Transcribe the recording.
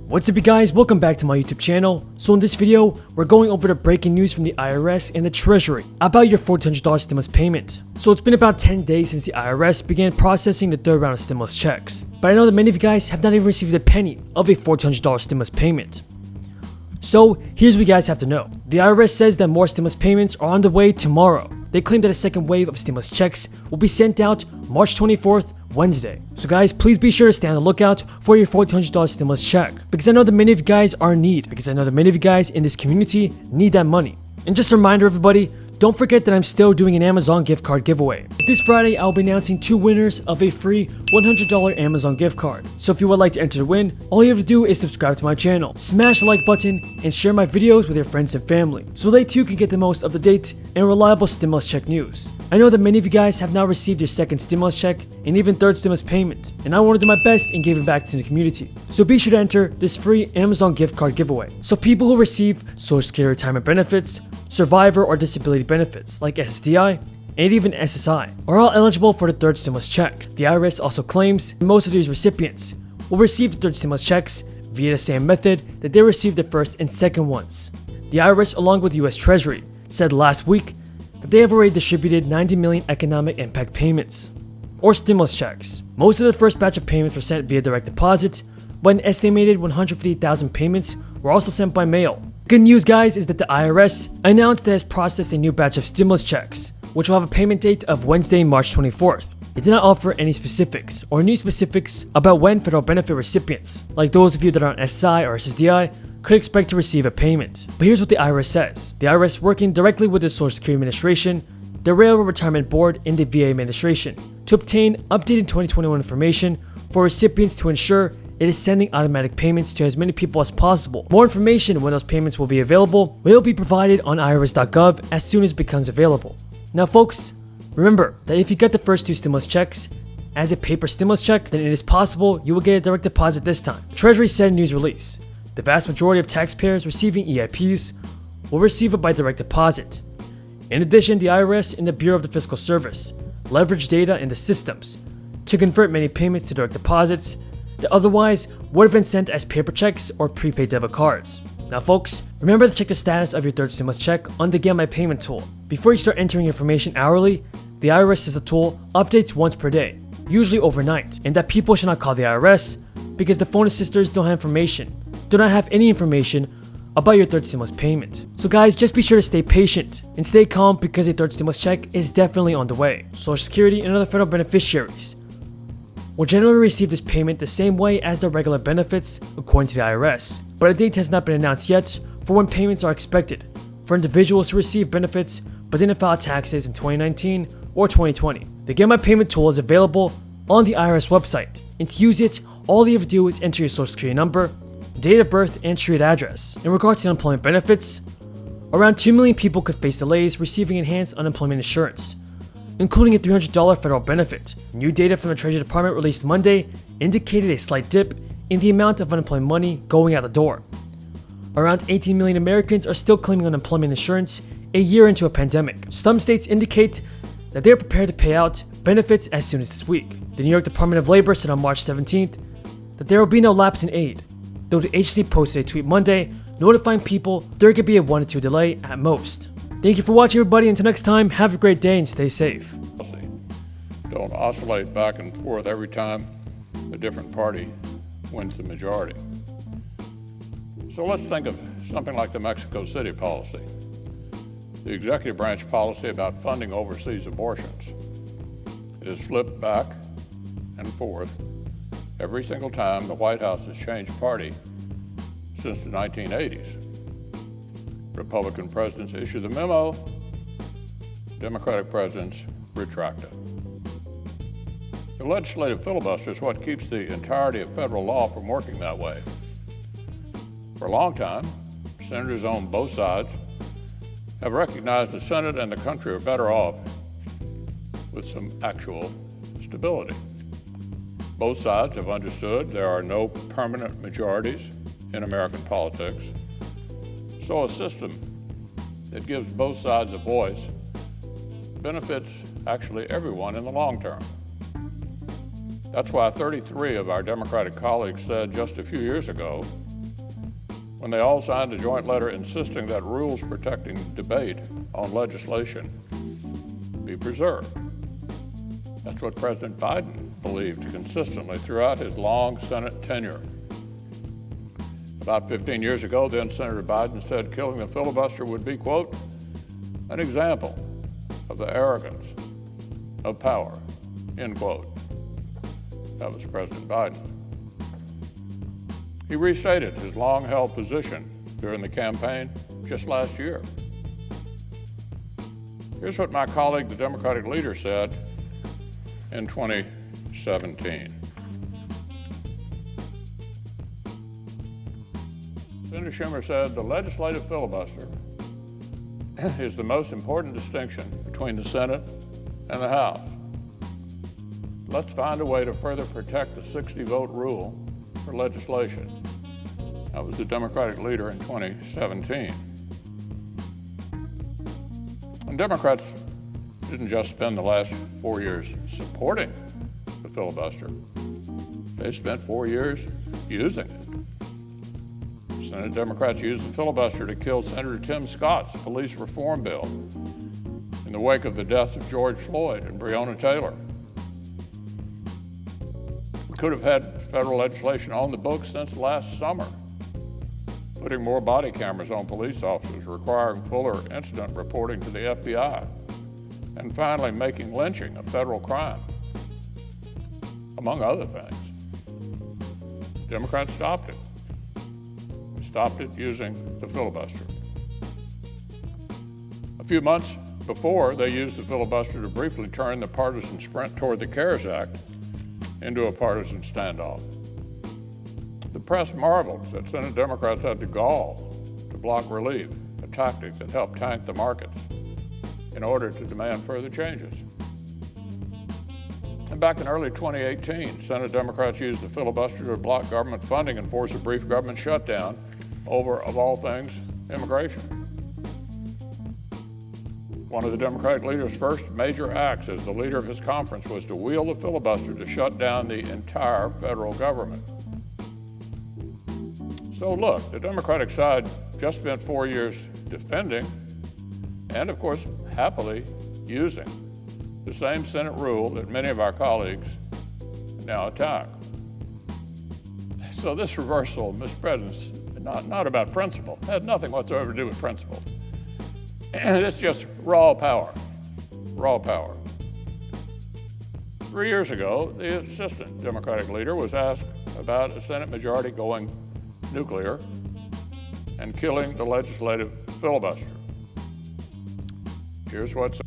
What's up you guys, welcome back to my YouTube channel. So in this video, we're going over the breaking news from the IRS and the Treasury about your $1,400 stimulus payment. So it's been about 10 days since the IRS began processing the third round of stimulus checks. But I know that many of you guys have not even received a penny of a $1,400 stimulus payment. So here's what you guys have to know. The IRS says that more stimulus payments are on the way tomorrow. They claim that a second wave of stimulus checks will be sent out March 24th, Wednesday. So guys, please be sure to stay on the lookout for your $1,400 stimulus check, because I know that many of you guys are in need, because I know that many of you guys in this community need that money. And just a reminder everybody, don't forget that I'm still doing an Amazon gift card giveaway. This Friday, I'll be announcing 2 winners of a free $100 Amazon gift card. So if you would like to enter the win, all you have to do is subscribe to my channel, smash the like button, and share my videos with your friends and family, so they too can get the most up-to-date and reliable stimulus check news. I know that many of you guys have now received your second stimulus check and even third stimulus payment, and I want to do my best in giving back to the community. So be sure to enter this free Amazon gift card giveaway. So people who receive Social Security retirement benefits, survivor or disability benefits like SSDI, and even SSI are all eligible for the third stimulus check. The IRS also claims that most of these recipients will receive the third stimulus checks via the same method that they received the first and second ones. The IRS, along with the US Treasury, said last week that they have already distributed 90 million economic impact payments, or stimulus checks. Most of the first batch of payments were sent via direct deposit, but an estimated 150,000 payments were also sent by mail. Good news guys is that the IRS announced that it has processed a new batch of stimulus checks, which will have a payment date of Wednesday, March 24th. It did not offer any specifics or new specifics about when federal benefit recipients, like those of you that are on SSI or SSDI, could expect to receive a payment. But here's what the IRS says. The IRS, working directly with the Social Security Administration, the Railroad Retirement Board, and the VA Administration to obtain updated 2021 information for recipients to ensure it is sending automatic payments to as many people as possible. More information when those payments will be available will be provided on irs.gov as soon as it becomes available. Now folks, remember that if you get the first 2 stimulus checks as a paper stimulus check, then it is possible you will get a direct deposit this time. Treasury said in news release, the vast majority of taxpayers receiving EIPs will receive it by direct deposit. In addition, the IRS and the Bureau of the Fiscal Service leverage data in the systems to convert many payments to direct deposits that otherwise would have been sent as paper checks or prepaid debit cards. Now folks, remember to check the status of your third stimulus check on the Get My Payment tool. Before you start entering information hourly, the IRS says the tool updates once per day, usually overnight, and that people should not call the IRS because the phone assisters do not have any information about your third stimulus payment. So guys, just be sure to stay patient and stay calm because a third stimulus check is definitely on the way. Social Security and other federal beneficiaries will generally receive this payment the same way as their regular benefits according to the IRS, but a date has not been announced yet for when payments are expected for individuals who receive benefits but didn't file taxes in 2019 or 2020. The Get My Payment tool is available on the IRS website, and to use it, all you have to do is enter your Social Security number, date of birth, and street address. In regards to unemployment benefits, around 2 million people could face delays receiving enhanced unemployment insurance, including a $300 federal benefit. New data from the Treasury Department released Monday indicated a slight dip in the amount of unemployment money going out the door. Around 18 million Americans are still claiming unemployment insurance a year into a pandemic. Some states indicate that they are prepared to pay out benefits as soon as this week. The New York Department of Labor said on March 17th that there will be no lapse in aid, though the agency posted a tweet Monday notifying people there could be a 1 to 2 delay at most. Thank you for watching everybody. Until next time, have a great day and stay safe. Don't oscillate back and forth every time a different party wins the majority. So let's think of something like the Mexico City policy, the executive branch policy about funding overseas abortions. It has flipped back and forth every single time the White House has changed party since the 1980s. Republican presidents issue the memo, Democratic presidents retract it. The legislative filibuster is what keeps the entirety of federal law from working that way. For a long time, senators on both sides have recognized the Senate and the country are better off with some actual stability. Both sides have understood there are no permanent majorities in American politics. So a system that gives both sides a voice benefits actually everyone in the long term. That's why 33 of our Democratic colleagues said just a few years ago when they all signed a joint letter insisting that rules protecting debate on legislation be preserved. That's what President Biden believed consistently throughout his long Senate tenure. About 15 years ago, then Senator Biden said killing the filibuster would be, quote, an example of the arrogance of power, end quote. That was President Biden. He restated his long-held position during the campaign just last year. Here's what my colleague, the Democratic leader, said in 2017. Senator Schumer said, the legislative filibuster is the most important distinction between the Senate and the House. Let's find a way to further protect the 60-vote rule for legislation. That was the Democratic leader in 2017. And Democrats didn't just spend the last 4 years supporting the filibuster. They spent 4 years using it. Senate Democrats used the filibuster to kill Senator Tim Scott's police reform bill in the wake of the deaths of George Floyd and Breonna Taylor. We could have had federal legislation on the books since last summer, putting more body cameras on police officers, requiring fuller incident reporting to the FBI, and finally making lynching a federal crime, among other things. Democrats stopped it. They stopped it using the filibuster. A few months before, they used the filibuster to briefly turn the partisan sprint toward the CARES Act into a partisan standoff. The press marveled that Senate Democrats had the gall to block relief, a tactic that helped tank the markets in order to demand further changes. And back in early 2018, Senate Democrats used the filibuster to block government funding and force a brief government shutdown over, of all things, immigration. One of the Democratic leader's first major acts as the leader of his conference was to wield the filibuster to shut down the entire federal government. So look, the Democratic side just spent 4 years defending and, of course, happily using the same Senate rule that many of our colleagues now attack. So this reversal, Mr. President, is not about principle. It had nothing whatsoever to do with principle. And it's just raw power, raw power. 3 years ago, the assistant Democratic leader was asked about a Senate majority going nuclear and killing the legislative filibuster. Here's what's